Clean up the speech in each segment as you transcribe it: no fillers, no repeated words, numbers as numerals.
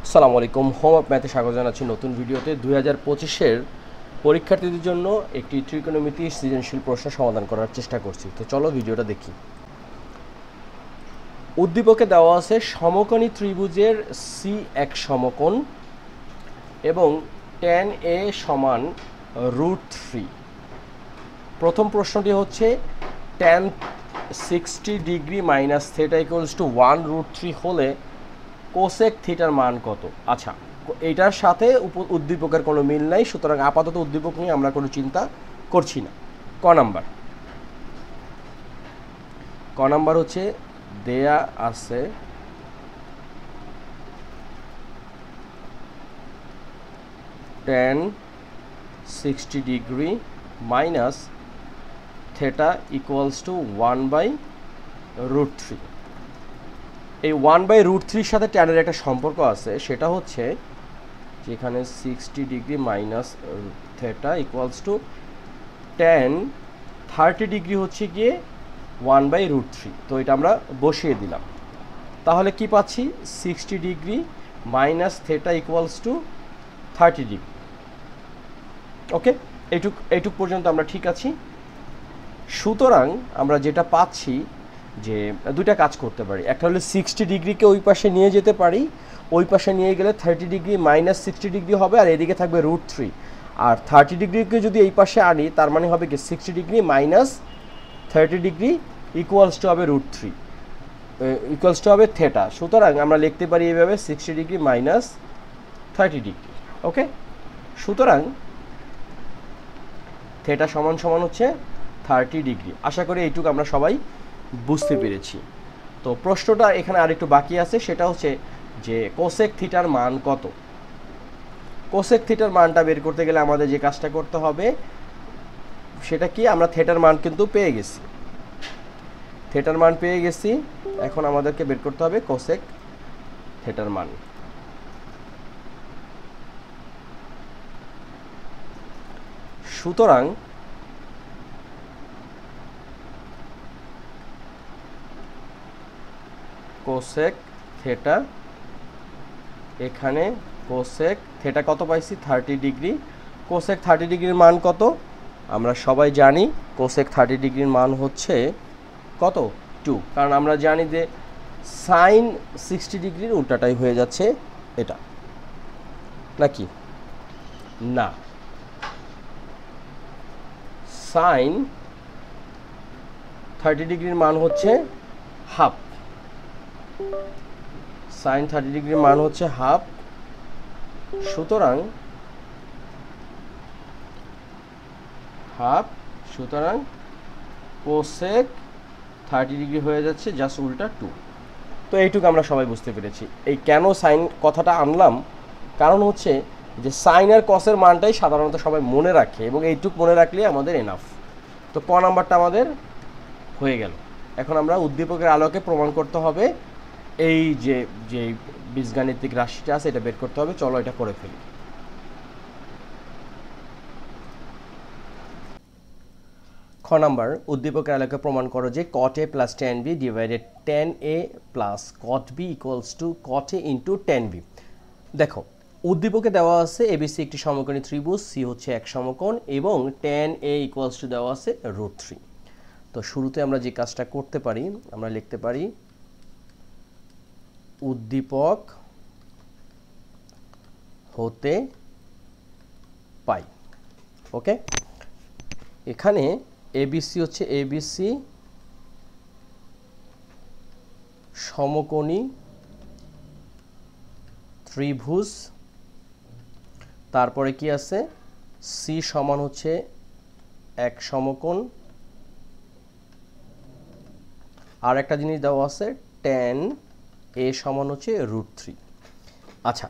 আসসালামু আলাইকুম, হোমওয়ার্ক ম্যাথে স্বাগত জানাচ্ছি নতুন ভিডিওতে। 2025-এর পরীক্ষার্থীদের জন্য একটি ত্রিকোণমিতি সৃজনশীল প্রশ্ন সমাধান করার চেষ্টা করছি। তো চলো ভিডিওটা দেখি। উদ্দীপকে দেওয়া আছে সমকোণী ত্রিভুজের সি এক সমকোণ এবং tan a সমান √3। প্রথম প্রশ্নটি হচ্ছে tan 60 degree minus theta equals two 1√3 হলে কোসেক থিটার মান কত? আচ্ছা, এইটার সাথে উদ্দীপকের কোনো মিল নাই, সুতরাং আপাতত উদ্দীপক নিয়ে আমরা কোনো চিন্তা করছি না। ক নাম্বার হচ্ছে দেয়া আছে tan 60 degree minus theta equals two 1/√3। এই 1/√3-র সাথে ট্যানের একটা সম্পর্ক আছে, সেটা হচ্ছে যেখানে 60 degree minus theta equals two tan 30 degree হচ্ছে গিয়ে 1/√3। তো এটা আমরা বসিয়ে দিলাম, তাহলে কি পাচ্ছি? 60 degree minus theta equals to 30 degree. Okay, এইটুক পর্যন্ত আমরা ঠিক আছি। সুতরাং আমরা যেটা পাচ্ছি যে দুইটা কাজ করতে পারি। একটা হলো 60 ডিগ্রিকে ওই পাশে নিয়ে যেতে পারি, ওই পাশে নিয়ে গেলে 30 ডিগ্রি মাইনাস 60 ডিগ্রি হবে, আর এদিকে থাকবে √3। আর 30 ডিগ্রিকে যদি এই পাশে আনি, তার মানে হবে কি 60 degree minus 30 degree equals to হবে √3, ইকুয়ালস টু হবে থিটা। সুতরাং আমরা লিখতে পারি এইভাবে 60 ডিগ্রি মাইনাস 30 ডিগ্রি। ওকে, সুতরাং থিটা সমান সমান হচ্ছে 30 ডিগ্রি। আশা করি এইটুকু আমরা সবাই বুঝতে পেরেছি। তো প্রশ্নটা এখানে আরেকটু বাকি আছে, সেটা হচ্ছে যে কোসেক থিটার মান কত। কোসেক থিটার মানটা বের করতে গেলে আমাদের যে কাজটা করতে হবে সেটা কি, আমরা থিটার মান কিন্তু পেয়ে গেছি, থিটার মান পেয়ে গেছি। এখন আমাদেরকে বের করতে হবে কোসেক থিটার মান। সুতরাং কোসেক থিটা, এখানে কোসেক থিটা কত পাইছি? 30 ডিগ্রি। কোসেক 30 ডিগ্রির মান কত? আমরা সবাই জানি কোসেক 30 ডিগ্রির মান হচ্ছে কত? 2। কারণ আমরা জানি যে সাইন 60 ডিগ্রির উল্টাটাই হয়ে যাচ্ছে এটা, নাকি না? সাইন 30 ডিগ্রির মান হচ্ছে হাফ, সাইন 30 ডিগ্রির মান হচ্ছে হাফ। সুতরাং কোসেক 30 ডিগ্রি হয়ে যাচ্ছে জাস্ট উল্টা 2। তো এইটুকু আমরা সবাই বুঝতে পেরেছি। এই কেন সাইন কথাটা আনলাম, কারণ হচ্ছে যে সাইন আর কসের মানটাই সাধারণত সবাই মনে রাখে, এবং এইটুক মনে রাখলে আমাদের এনাফ। তো ক নাম্বারটা আমাদের হয়ে গেল। এখন আমরা উদ্দীপকের আলোকে প্রমাণ করতে হবে এই যে বীজগাণিতিক রাশিটা আছে, এটা বের করতে হবে। চলো এটা করে ফেলি। খ নাম্বার, উদ্দীপকের আলোকে প্রমাণ করো যে cot a plus tan b divided tan a plus cot b equals to cot a into tan b। দেখো, উদ্দীপকে দেওয়া আছে এবিসি একটি সমকোণী ত্রিভুজ, সি হচ্ছে এক সমকোণ, এবং tan a ইকুয়ালস টু দেওয়া আছে √3। তো শুরুতে আমরা যে কাজটা করতে পারি, আমরা লিখতে পারি উদ্দীপক হতে পাই। ওকে, এখানে এবিসি হচ্ছে এবিসি সমকোণী ত্রিভুজ, তারপরে কি আছে, সি সমান হচ্ছে এক সমকোণ, আর একটা জিনিস দেওয়া আছে tan a সমান হচ্ছে √3। আচ্ছা,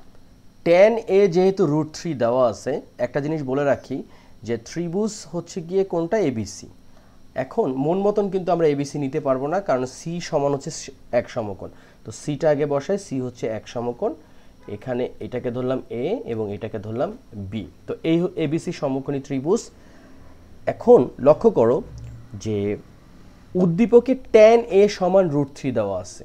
tan a যেহেতু √3 দেওয়া আছে, একটা জিনিস বলে রাখি যে ত্রিভুজ হচ্ছে গিয়ে কোনটা? এবিসি। এখন মন মতন কিন্তু আমরা এবিসি নিতে পারবো না, কারণ সি সমান হচ্ছে এক সমকোণ। তো সিটা আগে বসায়, সি হচ্ছে এক সমকোণ, এখানে এটাকে ধরলাম এ এবং এটাকে ধরলাম বি। তো এই এবিসি সমকোণী ত্রিভুজ। এখন লক্ষ্য করো যে উদ্দীপকে tan a সমান √3 দেওয়া আছে,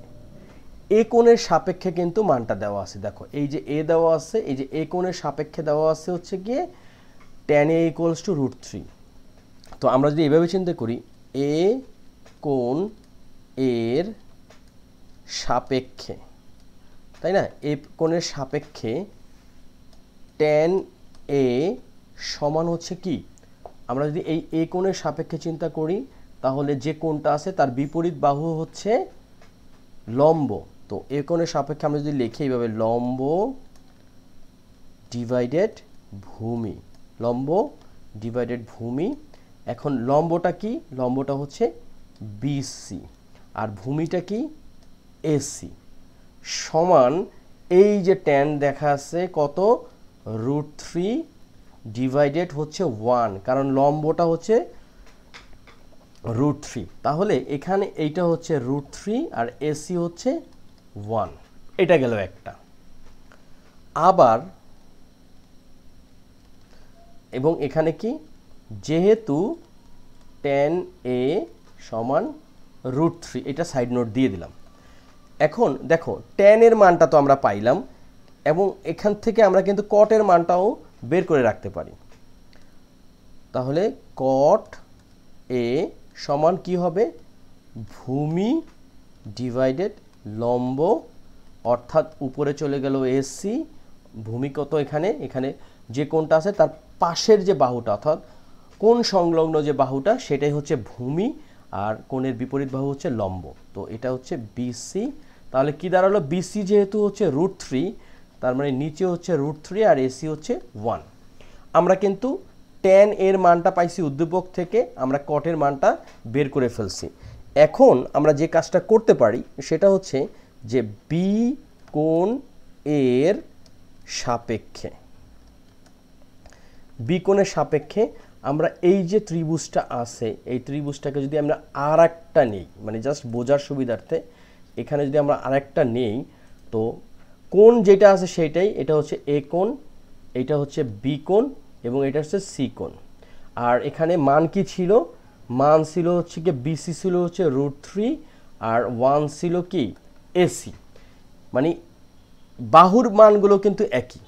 এ কোণের সাপেক্ষে কিন্তু মানটা দেওয়া আছে। দেখো এই যে এ দেওয়া আছে, এই যে এ কোণের সাপেক্ষে দেওয়া আছে হচ্ছে গিয়ে tan a ইকুয়ালস টু √3। তো আমরা যদি এভাবে চিন্তা করি, এ কোণ এর সাপেক্ষে, তাই না, এ কোণের সাপেক্ষে tan a সমান হচ্ছে কি, আমরা যদি এই এ কোণের সাপেক্ষে চিন্তা করি তাহলে যে কোণটা আছে তার বিপরীত বাহু হচ্ছে লম্ব। তো এ কোণের সাপেক্ষে আমরা যদি লিখি এইভাবে, লম্ব ডিভাইডেড ভূমি, লম্ব ডিভাইডেড ভূমি। এখন লম্বটা কি, লম্বটা হচ্ছে বিসি আর ভূমিটা কি এসি, সমান এই যে tan দেখা আছে কত, √3 ডিভাইডেড হচ্ছে 1, কারণ লম্বটা হচ্ছে √3। তাহলে এখানে এইটা হচ্ছে √3 আর এসি হচ্ছে 1। এটা গেল একটা। আবার এবং এখানে কি, যেহেতু tan a সমান √3, এটা সাইড নোট দিয়ে দিলাম। এখন দেখো tan এর মানটা তো আমরা পাইলাম এবং এখান থেকে আমরা কিন্তু cot এর মানটাও বের করে রাখতে পারি। তাহলে cot a সমান কি হবে, ভূমি ডিভাইডেড লম্ব, অর্থাৎ উপরে চলে গেল এসি, ভূমি কত এখানে, এখানে যে কোণটা আছে তার পাশের যে বাহুটা অর্থাৎ কোণ সংলগ্ন যে বাহুটা সেটাই হচ্ছে ভূমি আর কোণের বিপরীত বাহু হচ্ছে লম্ব। তো এটা হচ্ছে বিসি। তাহলে কি দাঁড়ালো, বিসি যেহেতু হচ্ছে √3, তার মানে নিচে হচ্ছে √3 আর এসি হচ্ছে 1। আমরা কিন্তু tan এর মানটা পাইছি উদ্দীপক থেকে, আমরা cot এর মানটা বের করে ফেলছি। এখন আমরা যে কাজটা করতে পারি সেটা হচ্ছে যে বি কোণ এর সাপেক্ষে, বি কোণের সাপেক্ষে আমরা এই যে ত্রিভুজটা আছে এই ত্রিভুজটাকে যদি আমরা আর একটা নেই, মানে জাস্ট বোঝার সুবিধার্থে এখানে যদি আমরা আর একটা নেই, তো কোণ যেটা আছে সেটাই, এটা হচ্ছে এ কোণ, এটা হচ্ছে বি কোণ এবং এটা হচ্ছে সি কোণ। আর এখানে মান কি ছিল, মান ছিল হচ্ছে কি, বিসি ছিল হচ্ছে √3 আর 1 ছিল কি এসি, মানে বাহুর মানগুলো কিন্তু একই।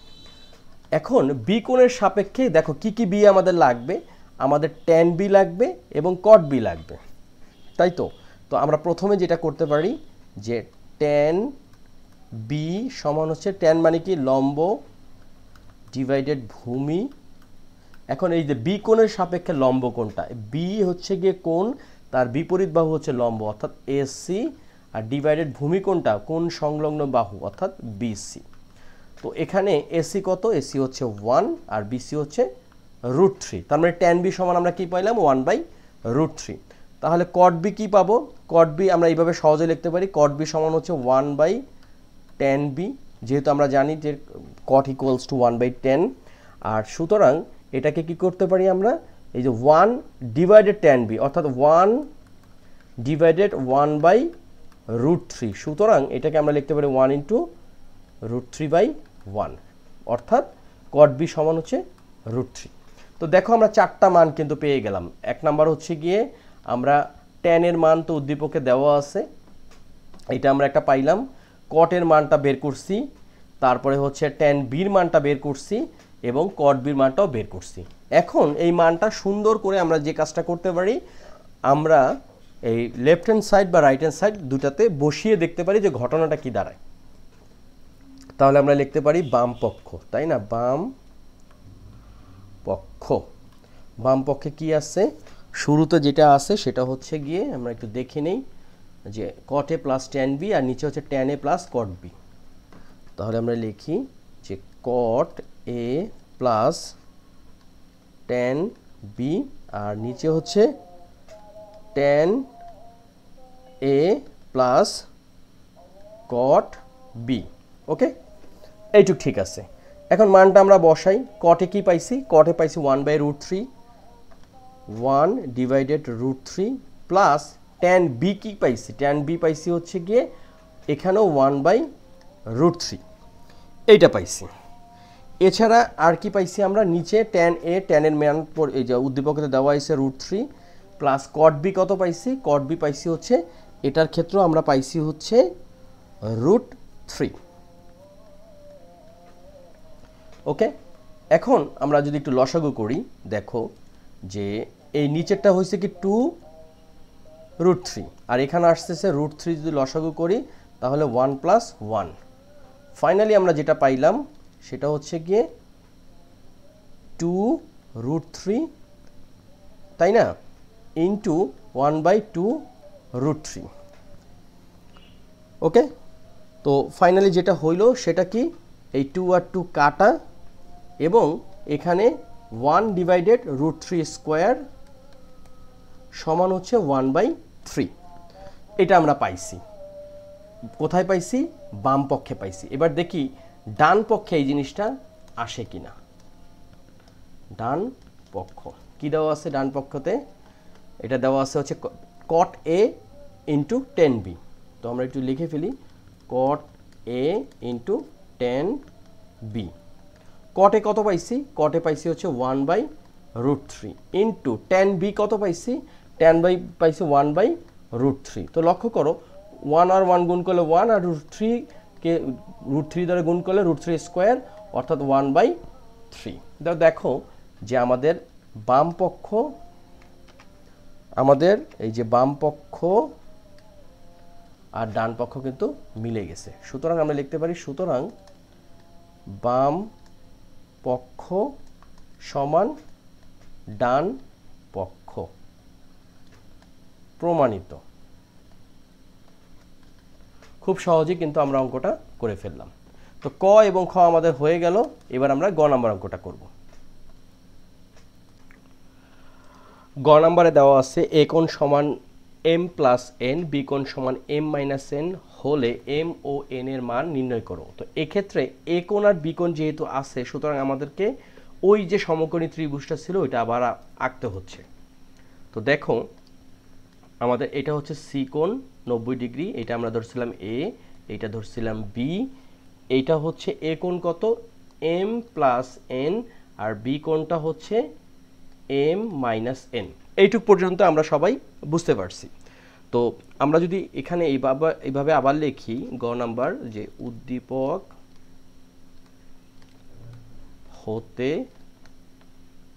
এখন বি কোণের সাপেক্ষে দেখো কি কি বি আমাদের লাগবে, আমাদের tan বি লাগবে এবং cot বি লাগবে, তাই তো। তো আমরা প্রথমে যেটা করতে পারি যে tan বি সমান হচ্ছে, tan মানে কি লম্ব ডিভাইডেড ভূমি। এখন এই যে বি কোণের সাপেক্ষে লম্ব কোণটা, বি হচ্ছে গিয়ে কোণ, তার বিপরীত বাহু হচ্ছে লম্ব অর্থাৎ এসি, আর ডিভাইডেড ভূমি কোণটা কোণ সংলগ্ন বাহু অর্থাৎ বিসি। তো এখানে এসি কত, এসি হচ্ছে 1 আর বিসি হচ্ছে √3, তার মানে tan বি সমান আমরা কি পাইলাম 1/√3। তাহলে cot বি কি পাবো, cot বি আমরা এইভাবে সহজে লিখতে পারি, cot বি সমান হচ্ছে 1/tan বি, যেহেতু আমরা জানি যে cot ইকুয়ালস টু 1/tan। আর সুতরাং এটাকে কি করতে পারি আমরা, এই যে 1 ডিভাইডেড tan বি অর্থাৎ 1 ডিভাইডেড 1/√3, সুতরাং এটাকে আমরা লিখতে পারি 1 × √3/1, অর্থাৎ cot বি সমান হচ্ছে √3। তো দেখো আমরা চারটা মান কিন্তু পেয়ে গেলাম। এক নাম্বার হচ্ছে গিয়ে আমরা tan এর মান তো উদ্দীপকে দেওয়া আছে, এটা আমরা একটা পাইলাম, cot এর মানটা বের করছি, তারপরে হচ্ছে tan বির মানটা বের করছি এবং cot বির মানটাও বের করছি। এখন এই মানটা সুন্দর করে আমরা যে কাজটা করতে পারি, আমরা এই লেফট হ্যান্ড সাইড বা রাইট হ্যান্ড সাইড দুটাতে বসিয়ে দেখতে পারি যে ঘটনাটা কি দাঁড়ায়। তাহলে আমরা লিখতে পারি বাম পক্ষ, তাই না, বাম পক্ষ। বাম পক্ষে কি আছে, শুরুতে যেটা আছে সেটা হচ্ছে গিয়ে আমরা একটু দেখে নেই যে cot a plus tan b আর নিচে হচ্ছে tan a plus cot b. তাহলে আমরা লিখি যে cot a plus tan b আর নিচে হচ্ছে tan a plus cot b. Okay, এইটুক ঠিক আছে। এখন মানটা আমরা বসাই, cot এ কি পাইছি, cot এ পাইছি 1/√3, 1 ডিভাইডেড √3 প্লাস tan বি কি পাইছি, tan বি পাইছি হচ্ছে গিয়ে এখানেও 1/√3, এইটা পাইছি। এছাড়া আর কি পাইছি আমরা, নিচে tan a, tan এর মান এই যে উদ্দীপকে দেওয়া হয়েছে √3 প্লাস cot বি কত পাইছি, cot বি পাইছি হচ্ছে এটার ক্ষেত্রেও আমরা পাইছি হচ্ছে √3। ওকে, এখন আমরা যদি একটু লসাগু করি, দেখো যে এই নিচেরটা হয়েছে কি 2√3, আর এখানে আসতেছে √3। যদি লসাগু করি তাহলে 1 + 1। ফাইনালি আমরা যেটা পাইলাম সেটা হচ্ছে গিয়ে 2√3, তাই না, ইন্টু 1/2√3। ওকে, তো ফাইনালি যেটা হইলো সেটা কি, এই 2 আর 2 কাটা, এবং এখানে 1/√3² সমান হচ্ছে 1/3। এটা আমরা পাইছি। কোথায় পাইছি? বাম পক্ষে পাইছি। এবার দেখি ডান পক্ষে এই জিনিসটা আসে কিনা। ডান পক্ষ কি দেওয়া আছে? ডান পক্ষতে এটা দেওয়া আছে হচ্ছে cot A × tan B। তো আমরা একটু লিখে ফেলি, cot A × tan B। cot A কত পাইছি? cot A পাইছি হচ্ছে 1/√3 ইন্টু tan B কত পাইছি? tan B পাইছি 1/√3। তো লক্ষ্য করো 1 আর 1 গুণ করলে 1, আর √3 কে √3 দ্বারা গুণ করলে √3², অর্থাৎ 1/3। দেখো যে আমাদের বাম পক্ষ, আমাদের এই যে বাম পক্ষ আর ডান পক্ষ কিন্তু মিলে গেছে। সুতরাং আমরা লিখতে পারি, সুতরাং বাম পক্ষ সমান ডান পক্ষ, প্রমাণিত। খুব সহজেই কিন্তু আমরা অঙ্কটা করে ফেললাম। তো ক এবং খ আমাদের হয়ে গেল। এবার আমরা গ নাম্বার অঙ্কটা করব। গ নাম্বারে দেওয়া আছে a কোণ সমান m + n, b কোণ সমান m - n হলে m ও n এর মান নির্ণয় করো। তো এক্ষেত্রে a কোণ আর b কোণ যেহেতু আছে, সুতরাং আমাদেরকে ওই যে সমকোণী ত্রিভুজটা ছিল ওইটা আবার আঁকতে হচ্ছে। তো দেখো আমাদের এটা হচ্ছে c কোণ 90 ডিগ্রি, এটা আমরা ধরছিলাম a, এটা ধরছিলাম b, এইটা হচ্ছে a কোণ কত? m + n, আর b কোণটা হচ্ছে m - n। এইটুক পর্যন্ত আমরা সবাই বুঝতে পারছি। তো আমরা যদি এখানে এইভাবে আবার লিখি, গ নাম্বার, যে উদ্দীপক হতে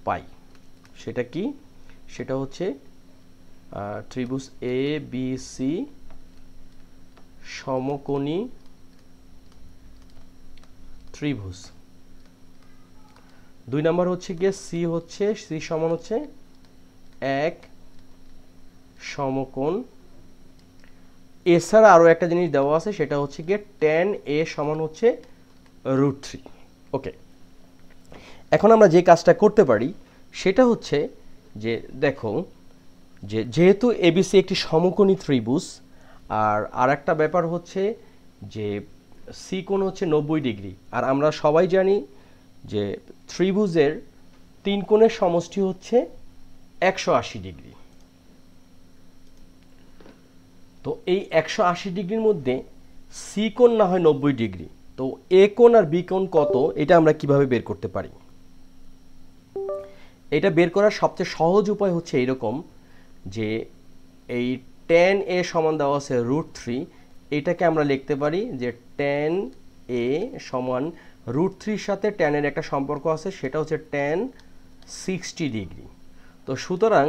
পাই, সেটা কি? সেটা হচ্ছে ত্রিভুজ এ বি সি সমকোণী ত্রিভুজ। 2 নাম্বার হচ্ছে গিয়ে সি সমান হচ্ছে এক সমকোণ। এছাড়া আরও একটা জিনিস দেওয়া আছে, সেটা হচ্ছে গিয়ে tan A সমান হচ্ছে √3। ওকে, এখন আমরা যে কাজটা করতে পারি সেটা হচ্ছে যে দেখো যে যেহেতু এবিসি একটি সমকোণী ত্রিভুজ, আর একটা ব্যাপার হচ্ছে যে সি কোণ হচ্ছে 90 ডিগ্রি, আর আমরা সবাই জানি যে ত্রিভুজের 3 কোণের সমষ্টি হচ্ছে 180 ডিগ্রি। তো এই 180 ডিগ্রির মধ্যে সি কোণ না হয় 90 ডিগ্রি, তো এ কোণ আর বি কোণ কত, এটা আমরা কিভাবে বের করতে পারি? এটা বের করার সবচেয়ে সহজ উপায় হচ্ছে এইরকম, যে এই tan A সমান দেওয়া আছে √3, এটাকে আমরা লিখতে পারি যে tan A সমান √3-র সাথে tan এর একটা সম্পর্ক আছে, সেটা হচ্ছে tan 60 ডিগ্রি। তো সুতরাং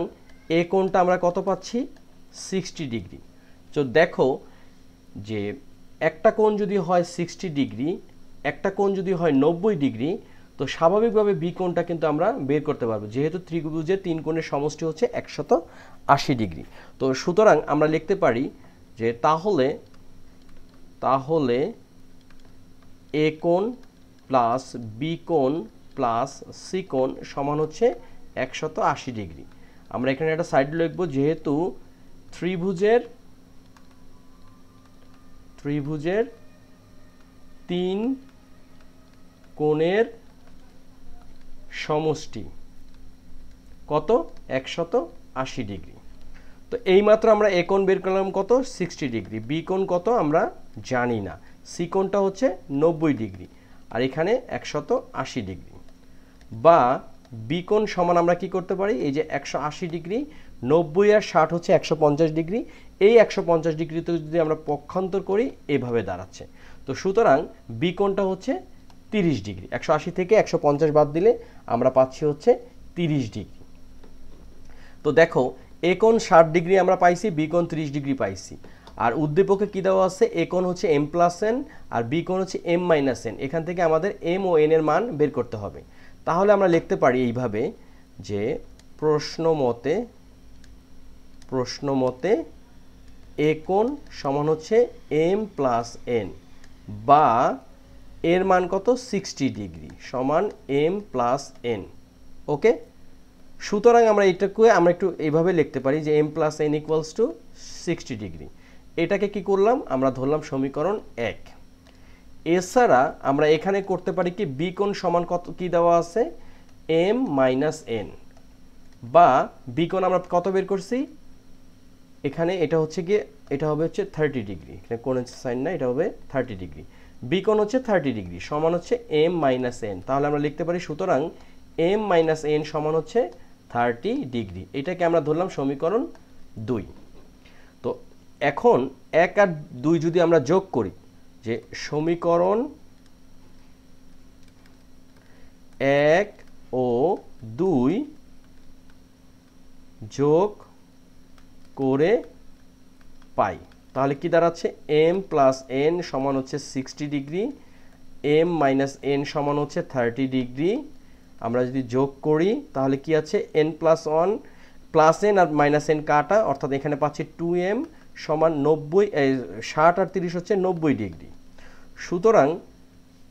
এ কোণটা আমরা কত পাচ্ছি? 60 ডিগ্রি। তো দেখো যে একটা কোণ যদি হয় 60 ডিগ্রি, একটা কোণ যদি হয় 90 ডিগ্রি, তো স্বাভাবিকভাবে বি কোণটা কিন্তু আমরা বের করতে পারবো, যেহেতু ত্রিভুজের 3 কোণের সমষ্টি হচ্ছে 180 ডিগ্রি। তো সুতরাং আমরা লিখতে পারি যে তাহলে এ কোণ প্লাস বি কোণ প্লাস সি কোণ সমান হচ্ছে 180 ডিগ্রি। আমরা এখানে একটা সাইড লিখবো, যেহেতু ত্রিভুজের 3 কোণের সমষ্টি কত? 180 ডিগ্রি। তো এইমাত্র আমরা এ কোণ বের করলাম কত? 60 ডিগ্রি। বি কোণ কত আমরা জানি না, সি কোণটা হচ্ছে 90 ডিগ্রি, আর এখানে 180 ডিগ্রি। বা বি কোণ সমান আমরা কি করতে পারি? এই যে 180 ডিগ্রি 90 আর 60 হচ্ছে 150 ডিগ্রি। এই 150 ডিগ্রিতে যদি আমরা পক্ষান্তর করি এভাবে দাঁড়াচ্ছে। তো সুতরাং বি কোণটা হচ্ছে 30 ডিগ্রি। 180 থেকে 150 বাদ দিলে আমরা পাচ্ছি হচ্ছে 30 ডিগ্রি। তো দেখো এ কোণ 60 ডিগ্রি আমরা পাইছি, বি কোণ 30 ডিগ্রি পাইছি। আর উদ্দীপকে কী দেওয়া আছে, এ কোণ হচ্ছে এম প্লাস এন আর বি কোণ হচ্ছে এম মাইনাস এন। এখান থেকে আমাদের এম ও এন এর মান বের করতে হবে। তাহলে আমরা লিখতে পারি এইভাবে যে প্রশ্ন মতে এ কোণ সমান হচ্ছে এম প্লাস এন, বা এর মান কত 60 ডিগ্রি সমান এম প্লাস এন। ওকে, সুতরাং আমরা এটাকে আমরা একটু এইভাবে লিখতে পারি যে M plus N equals to 60 degree. এটাকে কি করলাম, আমরা ধরলাম সমীকরণ 1। এছাড়া আমরা এখানে করতে পারি কি, বি কোণ সমান কত কি দেওয়া আছে, এম মাইনাস এন, বা বি কোণ আমরা কত বের করছি এখানে, এটা হচ্ছে গিয়ে এটা হবে হচ্ছে 30 ডিগ্রি, এখানে কোণের সাইন না, এটা হবে 30 ডিগ্রি। বি কোণ হচ্ছে 30 ডিগ্রি সমান হচ্ছে এম মাইনাস এন। তাহলে আমরা লিখতে পারি সুতরাং এম মাইনাস এন সমান হচ্ছে 30 ডিগ্রি। এটাকে আমরা ধরলাম সমীকরণ 2। তো এখন 1 আর 2 যদি আমরা যোগ করি, যে সমীকরণ 1 ও 2 যোগ করে পাই, তাহলে কি দাঁড়াচ্ছে, এম প্লাস এন সমান হচ্ছে 60 ডিগ্রি, এম মাইনাস এন সমান হচ্ছে 30 ডিগ্রি। আমরা যদি যোগ করি তাহলে কি আছে, এন প্লাস 1 প্লাস এন আর মাইনাস এন কাটা, অর্থাৎ এখানে পাচ্ছি 2m সমান 90, 60 আর 30 হচ্ছে 90 ডিগ্রি। সুতরাং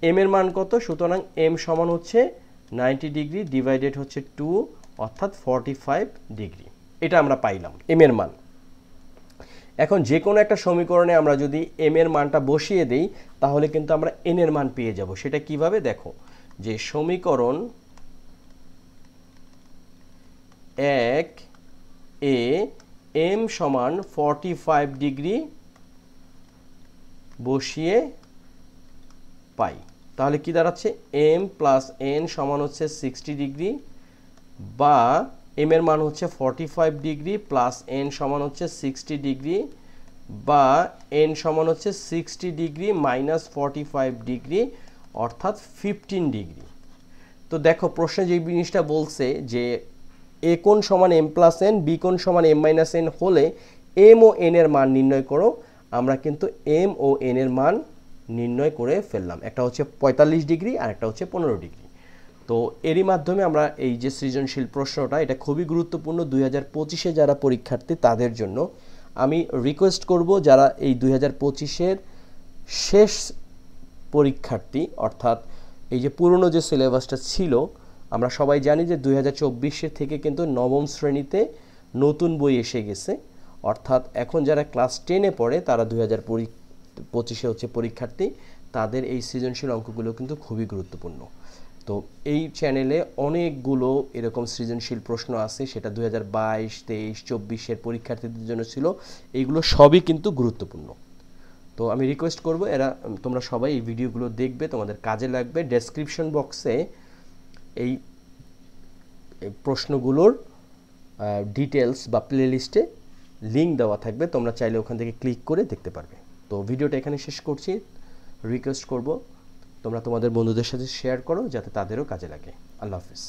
এম এর মান কত, সুতরাং এম সমান হচ্ছে 90 ডিগ্রি ডিভাইডেড হচ্ছে 2, অর্থাৎ 45 ডিগ্রি। এটা আমরা পাইলাম এম এর মান। এখন যে কোনো একটা সমীকরণে আমরা যদি এম এর মানটা বসিয়ে দেই তাহলে কিন্তু আমরা এন এর মান পেয়ে যাব। সেটা কিভাবে, দেখো যে সমীকরণ 1 এ এম সমান 45 ডিগ্রি বসিয়ে পাই, তাহলে কি দাঁড়াচ্ছে, এম প্লাস এন সমান হচ্ছে 60 ডিগ্রি, বা এম এর মান হচ্ছে 45 ডিগ্রি প্লাস এন সমান হচ্ছে 60 ডিগ্রি, বা এন সমান হচ্ছে 60 ডিগ্রি মাইনাস 45 ডিগ্রি, অর্থাৎ 15 ডিগ্রি। তো দেখো প্রশ্নে যে জিনিসটা বলছে যে এ কোণ সমান এম প্লাস এন, বি কোণ সমান এম মাইনাস এন হলে এম ও এন এর মান নির্ণয় করো। আমরা কিন্তু এম ও এন এর মান নির্ণয় করে ফেললাম। একটা হচ্ছে 45 ডিগ্রি আর একটা হচ্ছে 15 ডিগ্রি। তো এরই মাধ্যমে আমরা এই যে সৃজনশীল প্রশ্নটা, এটা খুবই গুরুত্বপূর্ণ 2025-এ যারা পরীক্ষার্থী তাদের জন্য। আমি রিকোয়েস্ট করব যারা এই 2025-এর শেষ পরীক্ষার্থী, অর্থাৎ এই যে পুরনো যে সিলেবাসটা ছিল, আমরা সবাই জানি যে 2024 থেকে কিন্তু নবম শ্রেণীতে নতুন বই এসে গেছে, অর্থাৎ এখন যারা ক্লাস 10-এ পড়ে তারা 2025-এ হচ্ছে পরীক্ষার্থী, তাদের এই সৃজনশীল অঙ্কগুলো কিন্তু খুবই গুরুত্বপূর্ণ। তো এই চ্যানেলে অনেকগুলো এরকম সৃজনশীল প্রশ্ন আছে, সেটা 2022, 23, 24-এর পরীক্ষার্থীদের জন্য ছিল। এইগুলো সবই কিন্তু গুরুত্বপূর্ণ। তো আমি রিকোয়েস্ট করব তোমরা সবাই এই ভিডিওগুলো দেখবে, তোমাদের কাজে লাগবে। ডেসক্রিপশন বক্সে এই প্রশ্নগুলোর ডিটেলস বা প্লেলিস্টে লিঙ্ক দেওয়া থাকবে, তোমরা চাইলে ওখান থেকে ক্লিক করে দেখতে পারবে। তো ভিডিওটা এখানে শেষ করছি। রিকোয়েস্ট করব তোমরা তোমাদের বন্ধুদের সাথে শেয়ার করো যাতে তাদেরও কাজে লাগে। আল্লাহ হাফেজ।